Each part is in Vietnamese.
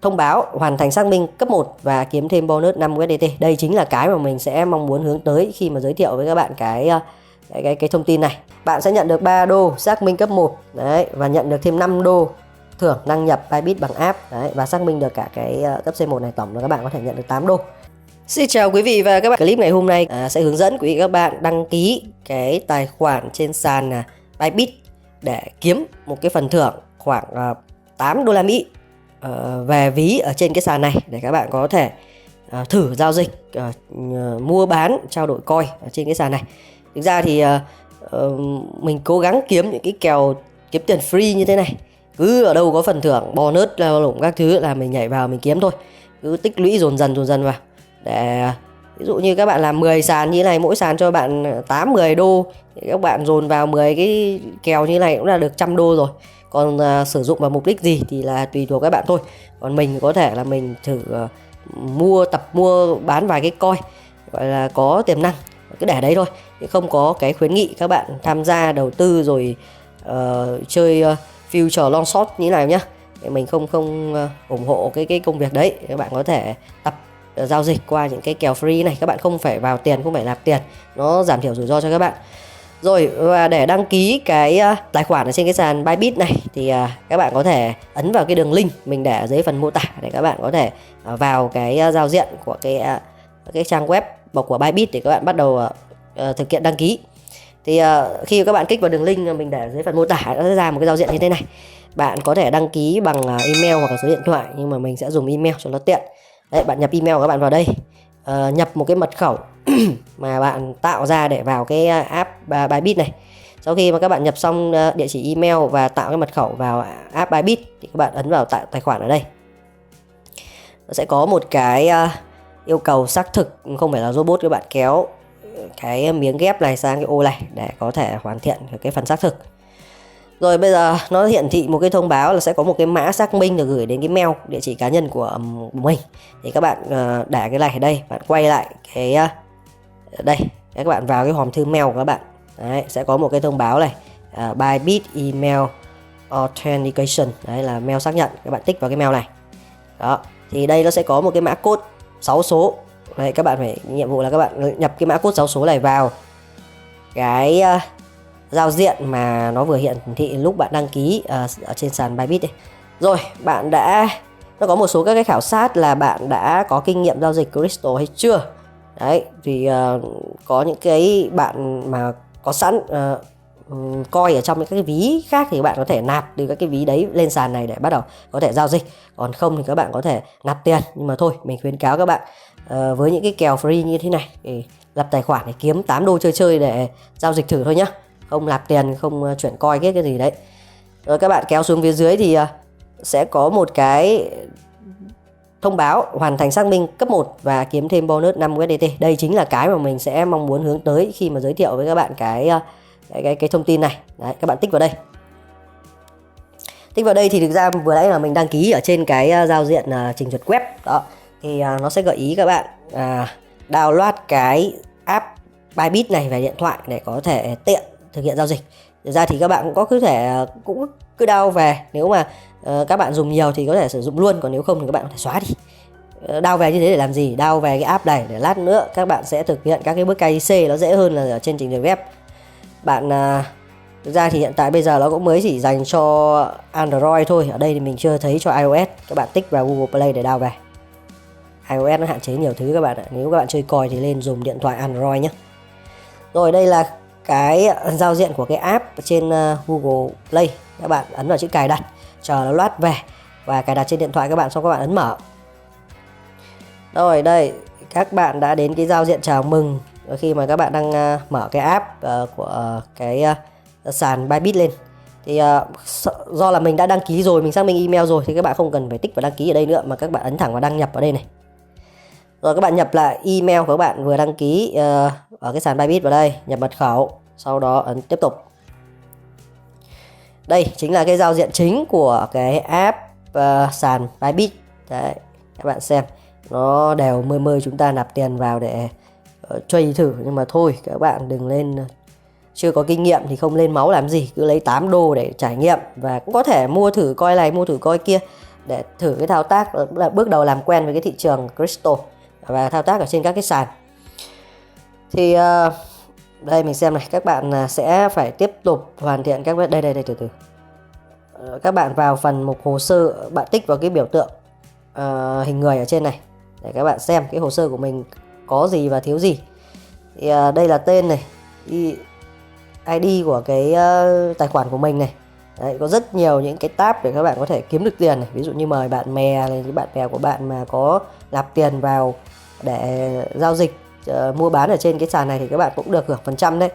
thông báo hoàn thành xác minh cấp 1 và kiếm thêm bonus 5 USDT. Đây chính là cái mà mình sẽ mong muốn hướng tới khi mà giới thiệu với các bạn cái thông tin này. Bạn sẽ nhận được 3 đô xác minh cấp 1 đấy, và nhận được thêm 5 đô thưởng đăng nhập Bybit bằng app đấy, và xác minh được cả cái cấp C1 này, tổng là các bạn có thể nhận được 8 đô. Xin chào quý vị và các bạn. Clip ngày hôm nay sẽ hướng dẫn quý vị các bạn đăng ký cái tài khoản trên sàn Bybit để kiếm một cái phần thưởng khoảng 8 đô la Mỹ về ví ở trên cái sàn này, để các bạn có thể thử giao dịch mua bán trao đổi coin ở trên cái sàn này. Thực ra thì mình cố gắng kiếm những cái kèo kiếm tiền free như thế này, cứ ở đâu có phần thưởng bonus lao động các thứ là mình nhảy vào mình kiếm thôi, cứ tích lũy dồn dần vào. Để ví dụ như các bạn làm 10 sàn như thế này, mỗi sàn cho bạn 8-10 đô thì các bạn dồn vào 10 cái kèo như thế này cũng là được 100 đô rồi. Còn sử dụng vào mục đích gì thì là tùy thuộc các bạn thôi. Còn mình có thể là mình thử mua bán vài cái coin gọi là có tiềm năng, cứ để đấy thôi, chứ không có cái khuyến nghị các bạn tham gia đầu tư rồi chơi future long short như thế này nhá. Mình không ủng hộ cái công việc đấy. Các bạn có thể tập giao dịch qua những cái kèo free này, các bạn không phải vào tiền, không phải nạp tiền, nó giảm thiểu rủi ro cho các bạn. Rồi, và để đăng ký cái tài khoản ở trên cái sàn Bybit này thì các bạn có thể ấn vào cái đường link mình để ở dưới phần mô tả để các bạn có thể vào cái giao diện của cái trang web của Bybit để các bạn bắt đầu thực hiện đăng ký. Thì khi các bạn kích vào đường link mình để ở dưới phần mô tả, nó sẽ ra một cái giao diện như thế này. Bạn có thể đăng ký bằng email hoặc là số điện thoại, nhưng mà mình sẽ dùng email cho nó tiện. Đấy, bạn nhập email của các bạn vào đây, nhập một cái mật khẩu mà bạn tạo ra để vào cái app Bybit này. Sau khi mà các bạn nhập xong địa chỉ email và tạo cái mật khẩu vào app Bybit thì các bạn ấn vào tài khoản ở đây. Nó sẽ có một cái yêu cầu xác thực, không phải là robot, các bạn kéo cái miếng ghép này sang cái ô này để có thể hoàn thiện cái phần xác thực. Rồi bây giờ nó hiển thị một cái thông báo là sẽ có một cái mã xác minh được gửi đến cái mail địa chỉ cá nhân của mình. Thì các bạn để cái này ở đây, bạn quay lại cái đây, các bạn vào cái hòm thư mail của các bạn. Đấy, sẽ có một cái thông báo này, Bybit email authentication, đấy là mail xác nhận, các bạn tích vào cái mail này. Đó, thì đây nó sẽ có một cái mã code 6 số. Đấy, các bạn phải nhiệm vụ là các bạn nhập cái mã code 6 số này vào cái giao diện mà nó vừa hiển thị lúc bạn đăng ký ở trên sàn Bybit đây. Rồi, nó có một số các cái khảo sát là bạn đã có kinh nghiệm giao dịch Crystal hay chưa. Đấy, thì có những cái bạn mà có sẵn coin ở trong những cái ví khác thì bạn có thể nạp từ các cái ví đấy lên sàn này để bắt đầu có thể giao dịch. Còn không thì các bạn có thể nạp tiền. Nhưng mà thôi, mình khuyến cáo các bạn với những cái kèo free như thế này thì lập tài khoản để kiếm 8 đô chơi để giao dịch thử thôi nhá. Không nạp tiền, không chuyển coin cái gì đấy. Rồi các bạn kéo xuống phía dưới thì sẽ có một cái thông báo hoàn thành xác minh cấp 1 và kiếm thêm bonus 5 USDT. Đây chính là cái mà mình sẽ mong muốn hướng tới khi mà giới thiệu với các bạn cái thông tin này. Đấy, các bạn tích vào đây. Tích vào đây thì thực ra vừa nãy là mình đăng ký ở trên cái giao diện trình duyệt web đó, thì nó sẽ gợi ý các bạn download cái app Bybit này về điện thoại để có thể tiện thực hiện giao dịch. Thực ra thì các bạn cũng cứ download về, nếu mà các bạn dùng nhiều thì có thể sử dụng luôn, còn nếu không thì các bạn có thể xóa đi. Download về như thế để làm gì? Download về cái app này để lát nữa các bạn sẽ thực hiện các cái bước KYC nó dễ hơn là ở trên trình duyệt web. Bạn thực ra thì hiện tại bây giờ nó cũng mới chỉ dành cho Android thôi, ở đây thì mình chưa thấy cho iOS. Các bạn tích vào Google Play để download về. iOS nó hạn chế nhiều thứ các bạn ạ. Nếu các bạn chơi coin thì lên dùng điện thoại Android nhé. Rồi đây là cái giao diện của cái app trên Google Play. Các bạn ấn vào chữ cài đặt, chờ nó load về và cài đặt trên điện thoại các bạn, xong các bạn ấn mở. Rồi đây, các bạn đã đến cái giao diện chào mừng khi mà các bạn đang mở cái app của cái sàn Bybit lên. Thì do là mình đã đăng ký rồi, mình xác minh email rồi thì các bạn không cần phải tích vào đăng ký ở đây nữa, mà các bạn ấn thẳng vào đăng nhập ở đây này. Rồi các bạn nhập lại email của các bạn vừa đăng ký ở cái sàn Bybit vào đây, nhập mật khẩu, sau đó ấn tiếp tục. Đây chính là cái giao diện chính của cái app sàn Bybit. Đấy, các bạn xem nó đều mời chúng ta nạp tiền vào để trade thử, nhưng mà thôi các bạn đừng lên, chưa có kinh nghiệm thì không lên máu làm gì, cứ lấy 8 đô để trải nghiệm và cũng có thể mua thử coi này mua thử coi kia. để thử cái thao tác là bước đầu làm quen với cái thị trường crypto và thao tác ở trên các cái sàn. Thì đây mình xem này, các bạn sẽ phải tiếp tục hoàn thiện các đây từ từ. Các bạn vào phần mục hồ sơ, bạn tích vào cái biểu tượng hình người ở trên này để các bạn xem cái hồ sơ của mình có gì và thiếu gì. Thì đây là tên này, ID của cái tài khoản của mình này. Đấy, có rất nhiều những cái tab để các bạn có thể kiếm được tiền này. Ví dụ như mời bạn bè này, những bạn bè của bạn mà có nạp tiền vào để giao dịch mua bán ở trên cái sàn này thì các bạn cũng được hưởng phần trăm đấy.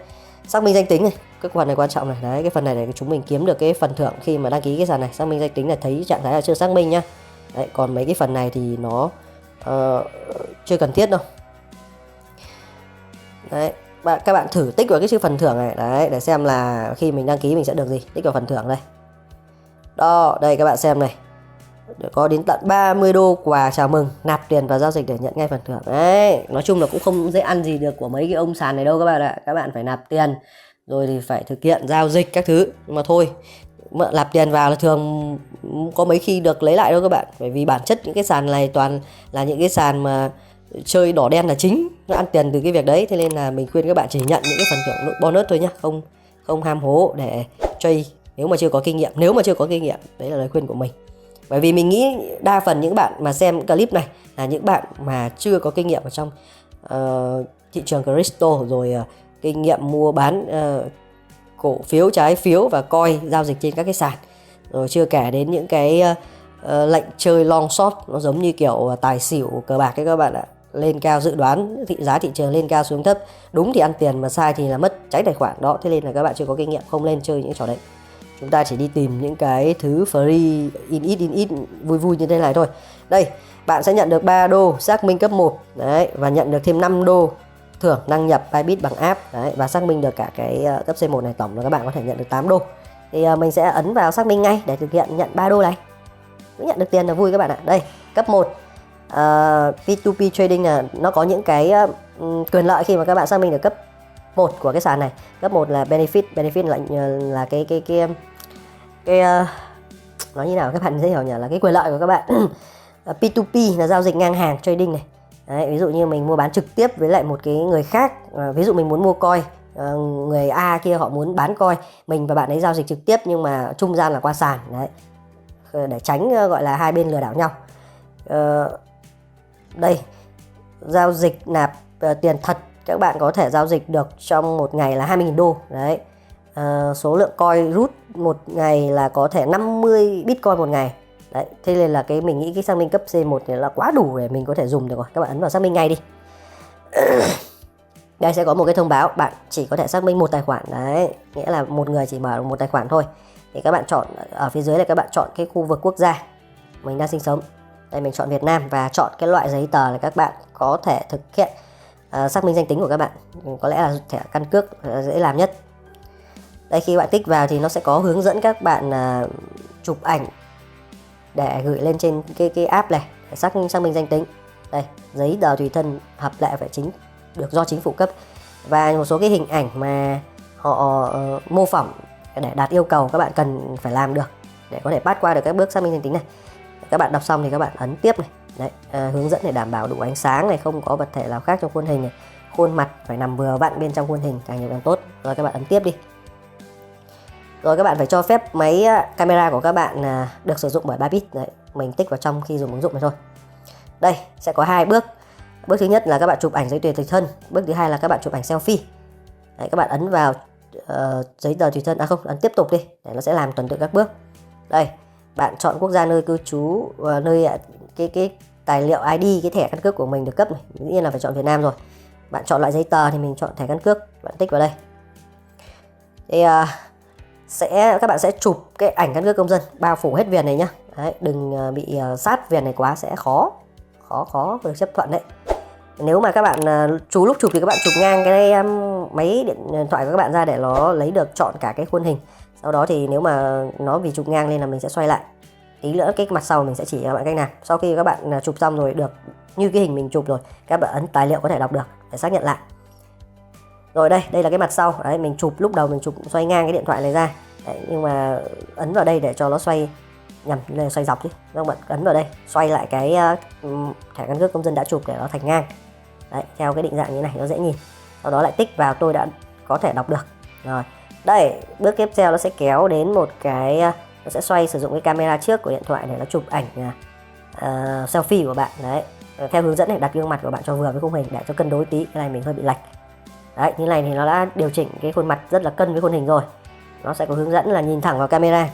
Xác minh danh tính này, cái phần này quan trọng này. Đấy, cái phần này để chúng mình kiếm được cái phần thưởng khi mà đăng ký cái sàn này. Xác minh danh tính là thấy trạng thái là chưa xác minh nhá. Đấy, còn mấy cái phần này thì nó chưa cần thiết đâu. Đấy, các bạn thử tích vào cái chữ phần thưởng này đấy để xem là khi mình đăng ký mình sẽ được gì. Tích vào phần thưởng đây. Đó, đây các bạn xem này. Có đến tận 30 đô quà chào mừng, nạp tiền vào giao dịch để nhận ngay phần thưởng. Đấy, nói chung là cũng không dễ ăn gì được của mấy cái ông sàn này đâu các bạn ạ. Các bạn phải nạp tiền rồi thì phải thực hiện giao dịch các thứ. Nhưng mà thôi, nạp tiền vào là thường có mấy khi được lấy lại đâu các bạn. Bởi vì bản chất những cái sàn này toàn là những cái sàn mà chơi đỏ đen là chính, nó ăn tiền từ cái việc đấy. Thế nên là mình khuyên các bạn chỉ nhận những cái phần thưởng bonus thôi nhá, không ham hố để chơi nếu mà chưa có kinh nghiệm. Đấy là lời khuyên của mình. Bởi vì mình nghĩ đa phần những bạn mà xem clip này là những bạn mà chưa có kinh nghiệm ở trong thị trường crypto, rồi kinh nghiệm mua bán cổ phiếu, trái phiếu và coin giao dịch trên các cái sàn. Rồi chưa kể đến những cái lệnh chơi long short, nó giống như kiểu tài xỉu cờ bạc ấy các bạn ạ. Lên cao dự đoán giá thị trường lên cao xuống thấp, đúng thì ăn tiền mà sai thì là mất cháy tài khoản đó. Thế nên là các bạn chưa có kinh nghiệm không nên chơi những trò đấy. Chúng ta chỉ đi tìm những cái thứ free in ít vui vui như thế này thôi. Đây, bạn sẽ nhận được 3 đô xác minh cấp 1 đấy, và nhận được thêm 5 đô thưởng đăng nhập Bybit bằng app đấy, và xác minh được cả cái cấp C1 này, tổng là các bạn có thể nhận được 8 đô. Thì mình sẽ ấn vào xác minh ngay để thực hiện nhận 3 đô này. Cứ nhận được tiền là vui các bạn ạ. Đây, cấp 1 P2P trading là nó có những cái quyền lợi khi mà các bạn xác minh được cấp 1 của cái sàn này. Cấp 1 là benefit là cái nói như nào các bạn dễ hiểu nhỉ, là cái quyền lợi của các bạn. P2P là giao dịch ngang hàng trading này. Đấy, ví dụ như mình mua bán trực tiếp với lại một cái người khác, ví dụ mình muốn mua coin, người A kia họ muốn bán coin, mình và bạn ấy giao dịch trực tiếp nhưng mà trung gian là qua sàn đấy, để tránh gọi là hai bên lừa đảo nhau. Đây, giao dịch nạp tiền thật, các bạn có thể giao dịch được trong một ngày là 20.000 đô đấy. Số lượng coin rút một ngày là có thể 50 bitcoin một ngày đấy. Thế nên là mình nghĩ cái xác minh cấp C1 này là quá đủ để mình có thể dùng được rồi. Các bạn ấn vào xác minh ngay đi. Đây sẽ có một cái thông báo bạn chỉ có thể xác minh một tài khoản đấy, nghĩa là một người chỉ mở một tài khoản thôi. Thì các bạn chọn ở phía dưới này, các bạn chọn cái khu vực quốc gia mình đang sinh sống. Đây mình chọn Việt Nam và chọn cái loại giấy tờ là các bạn có thể thực hiện xác minh danh tính của các bạn. Có lẽ là thẻ căn cước dễ làm nhất. Đây, khi bạn tích vào thì nó sẽ có hướng dẫn các bạn chụp ảnh để gửi lên trên cái app này để xác minh danh tính. Đây, giấy tờ tùy thân hợp lệ phải được do chính phủ cấp, và một số cái hình ảnh mà họ mô phỏng để đạt yêu cầu các bạn cần phải làm được để có thể pass qua được các bước xác minh danh tính này. Các bạn đọc xong thì các bạn ấn tiếp này. Đấy, hướng dẫn để đảm bảo đủ ánh sáng này, không có vật thể nào khác trong khuôn hình này, khuôn mặt phải nằm vừa vặn bên trong khuôn hình, càng nhiều càng tốt. Rồi các bạn ấn tiếp đi. Rồi các bạn phải cho phép máy camera của các bạn được sử dụng bởi Bybit. Đấy, mình tích vào trong khi dùng ứng dụng này thôi. Đây sẽ có 2 bước. Bước thứ nhất là các bạn chụp ảnh giấy tờ tùy thân. Bước thứ hai là các bạn chụp ảnh selfie. Đấy, các bạn ấn vào giấy tờ tùy thân, không, ấn tiếp tục đi để nó sẽ làm tuần tự các bước. Đây, bạn chọn quốc gia nơi cư trú, nơi cái tài liệu ID, cái thẻ căn cước của mình được cấp này, dĩ nhiên là phải chọn Việt Nam rồi. Bạn chọn loại giấy tờ thì mình chọn thẻ căn cước, bạn tích vào đây. Thì các bạn sẽ chụp cái ảnh căn cước công dân bao phủ hết viền này nhá. Đấy, đừng bị sát viền này quá, sẽ khó được chấp thuận đấy. Nếu mà các bạn lúc chụp thì các bạn chụp ngang cái máy điện thoại của các bạn ra để nó lấy được chọn cả cái khuôn hình. Sau đó thì nếu mà nó vì chụp ngang nên là mình sẽ xoay lại. Tí nữa cái mặt sau mình sẽ chỉ cho các bạn cách nào. Sau khi các bạn chụp xong rồi được như cái hình mình chụp rồi, các bạn ấn tài liệu có thể đọc được để xác nhận lại. Rồi đây là cái mặt sau. Đấy, mình chụp lúc đầu mình chụp xoay ngang cái điện thoại này ra. Đấy, nhưng mà ấn vào đây để cho nó xoay nhầm, là xoay dọc chứ. Các bạn ấn vào đây, xoay lại cái thẻ căn cước công dân đã chụp để nó thành ngang. Đấy, theo cái định dạng như này nó dễ nhìn. Sau đó lại tích vào tôi đã có thể đọc được. Rồi. Đây, bước tiếp theo nó sẽ kéo đến một cái, nó sẽ xoay sử dụng cái camera trước của điện thoại để nó chụp ảnh selfie của bạn. Đấy. Theo hướng dẫn này, đặt gương mặt của bạn cho vừa với khung hình để cho cân đối tí. Cái này mình hơi bị lệch. Đấy, như này thì nó đã điều chỉnh cái khuôn mặt rất là cân với khuôn hình rồi. Nó sẽ có hướng dẫn là nhìn thẳng vào camera.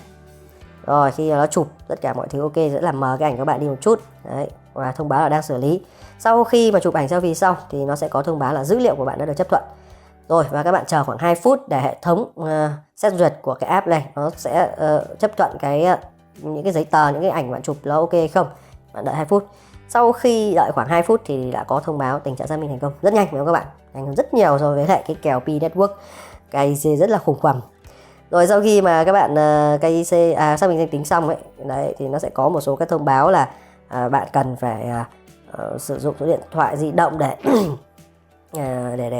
Rồi khi nó chụp tất cả mọi thứ ok, sẽ làm mờ cái ảnh các bạn đi một chút. Đấy, và thông báo là đang xử lý. Sau khi mà chụp ảnh selfie xong thì nó sẽ có thông báo là dữ liệu của bạn đã được chấp thuận. Rồi, và các bạn chờ khoảng 2 phút để hệ thống xét duyệt của cái app này nó sẽ chấp thuận những cái giấy tờ, những cái ảnh bạn chụp nó ok hay không. Bạn đợi 2 phút. Sau khi đợi khoảng 2 phút thì đã có thông báo tình trạng xác minh thành công. Rất nhanh phải không các bạn? Nhanh hơn rất nhiều so với lại cái kèo Pi Network. KIC rất là khủng hoảng. Rồi sau khi mà các bạn KIC xác minh danh tính xong ấy, đấy thì nó sẽ có một số các thông báo là bạn cần phải sử dụng số điện thoại di động để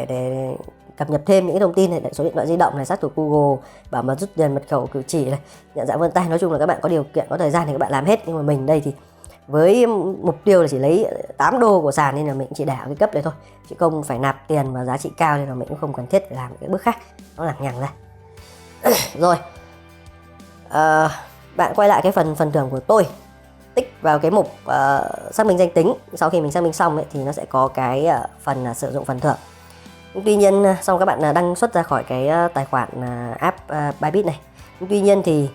để cập nhật thêm những cái thông tin này, số điện thoại di động này, xác thực Google, bảo mật rút tiền, mật khẩu cử chỉ này, nhận dạng vân tay. Nói chung là các bạn có điều kiện, có thời gian thì các bạn làm hết. Nhưng mà mình đây thì với mục tiêu là chỉ lấy 8 đô của sàn nên là mình chỉ để ở cái cấp đấy thôi, chứ không phải nạp tiền và giá trị cao nên là mình cũng không cần thiết phải làm cái bước khác, nó lằng nhằng ra. Rồi bạn quay lại cái phần thưởng của tôi, tích vào cái mục xác minh danh tính. Sau khi mình xác minh xong ấy, thì nó sẽ có cái phần sử dụng phần thưởng. Tuy nhiên xong các bạn đăng xuất ra khỏi cái tài khoản app Bybit này. Tuy nhiên thì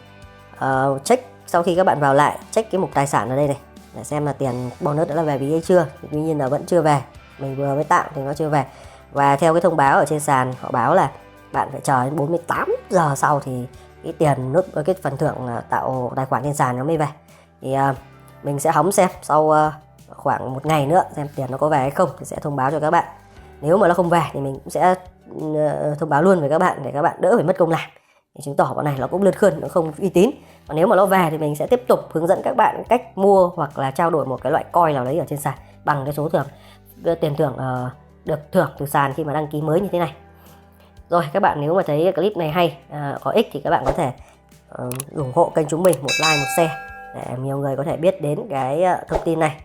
check sau khi các bạn vào lại, check cái mục tài sản ở đây này để xem là tiền bonus đã là về ví hay chưa. Tuy nhiên là vẫn chưa về, mình vừa mới tạo thì nó chưa về. Và theo cái thông báo ở trên sàn họ báo là bạn phải chờ đến 48 giờ sau thì cái tiền nốt cái phần thưởng tạo tài khoản trên sàn nó mới về. Thì mình sẽ hóng xem sau khoảng 1 ngày nữa xem tiền nó có về hay không thì sẽ thông báo cho các bạn. Nếu mà nó không về thì mình cũng sẽ thông báo luôn với các bạn để các bạn đỡ phải mất công làm, để chứng tỏ bọn này nó cũng lươn khươn, nó không uy tín. Còn nếu mà nó về thì mình sẽ tiếp tục hướng dẫn các bạn cách mua hoặc là trao đổi một cái loại coin nào đấy ở trên sàn bằng cái số thưởng, tiền thưởng được thưởng từ sàn khi mà đăng ký mới như thế này. Rồi các bạn nếu mà thấy clip này hay, có ích thì các bạn có thể ủng hộ kênh chúng mình một like, một share để nhiều người có thể biết đến cái thông tin này.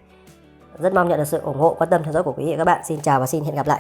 Rất mong nhận được sự ủng hộ, quan tâm theo dõi của quý vị và các bạn. Xin chào và xin hẹn gặp lại.